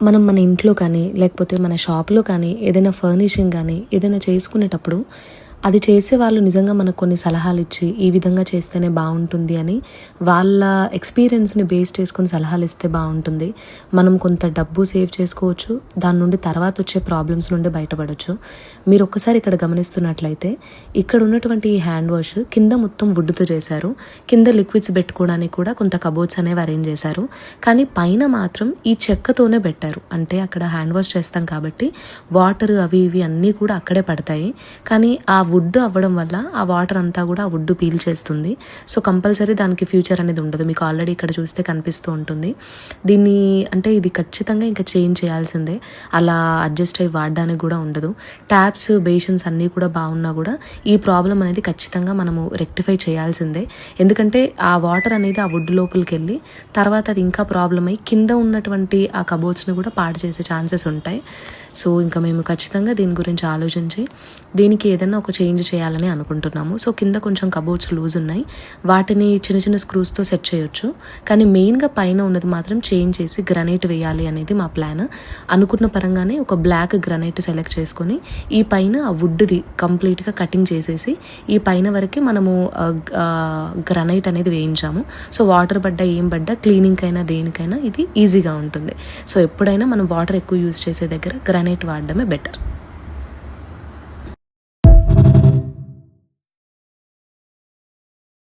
మనం మన ఇంట్లో కానీ లేకపోతే మన షాప్లో కానీ ఏదైనా ఫర్నిషింగ్ కానీ ఏదైనా చేసుకునేటప్పుడు అది చేసేవాళ్ళు నిజంగా మనకు కొన్ని సలహాలు ఇచ్చి ఈ విధంగా చేస్తేనే బాగుంటుంది అని వాళ్ళ ఎక్స్పీరియన్స్ని బేస్ చేసుకొని సలహాలు ఇస్తే బాగుంటుంది. మనం కొంత డబ్బు సేవ్ చేసుకోవచ్చు, దాని నుండి తర్వాత వచ్చే ప్రాబ్లమ్స్ నుండి బయటపడవచ్చు. మీరు ఒక్కసారి ఇక్కడ గమనిస్తున్నట్లయితే ఇక్కడ ఉన్నటువంటి ఈ హ్యాండ్ వాష్ కింద మొత్తం వుడ్తో చేశారు, కింద లిక్విడ్స్ పెట్టుకోవడానికి కూడా కొంత కబోర్డ్స్ అనేవి అరేంజ్ చేశారు. కానీ పైన మాత్రం ఈ చెక్కతోనే పెట్టారు. అంటే అక్కడ హ్యాండ్ వాష్ చేస్తాం కాబట్టి వాటర్ అవి ఇవి అన్నీ కూడా అక్కడే పడతాయి. కానీ ఆ వుడ్ అవ్వడం వల్ల ఆ వాటర్ అంతా కూడా ఆ వుడ్ పీల్ చేస్తుంది. సో కంపల్సరీ దానికి ఫ్యూచర్ అనేది ఉండదు. మీకు ఆల్రెడీ ఇక్కడ చూస్తే కనిపిస్తూ ఉంటుంది. దీన్ని అంటే ఇది ఖచ్చితంగా ఇంకా చేంజ్ చేయాల్సిందే, అలా అడ్జస్ట్ అయ్యి వాడడానికి కూడా ఉండదు. ట్యాప్స్ బేషన్స్ అన్నీ కూడా బాగున్నా కూడా ఈ ప్రాబ్లం అనేది ఖచ్చితంగా మనము రెక్టిఫై చేయాల్సిందే. ఎందుకంటే ఆ వాటర్ అనేది ఆ వుడ్ లోపలికి వెళ్ళి తర్వాత అది ఇంకా ప్రాబ్లం అయ్యి కింద ఉన్నటువంటి ఆ కబోర్డ్స్ని కూడా పాడు చేసే ఛాన్సెస్ ఉంటాయి. సో ఇంకా మేము ఖచ్చితంగా దీని గురించి ఆలోచించి దీనికి ఏదైనా ఒక చేంజ్ చేయాలని అనుకుంటున్నాము. సో కింద కొంచెం కబోర్డ్స్ లూజ్ ఉన్నాయి, వాటిని చిన్న చిన్న స్క్రూస్తో సెట్ చేయొచ్చు. కానీ మెయిన్గా పైన ఉన్నది మాత్రం చేంజ్ చేసి గ్రనైట్ వేయాలి అనేది మా ప్లాన్. అనుకున్న పరంగానే ఒక బ్లాక్ గ్రనైట్ సెలెక్ట్ చేసుకొని ఈ పైన ఆ వుడ్ది కంప్లీట్గా కటింగ్ చేసేసి ఈ పైన వరకు మనము గ్రనైట్ అనేది వేయించాము. సో వాటర్ పడ్డా ఏం పడ్డా క్లీనింగ్ అయినా దేనికైనా ఇది ఈజీగా ఉంటుంది. సో ఎప్పుడైనా మనం వాటర్ ఎక్కువ యూజ్ చేసే దగ్గర గ్రనైట్ వాడడమే బెటర్.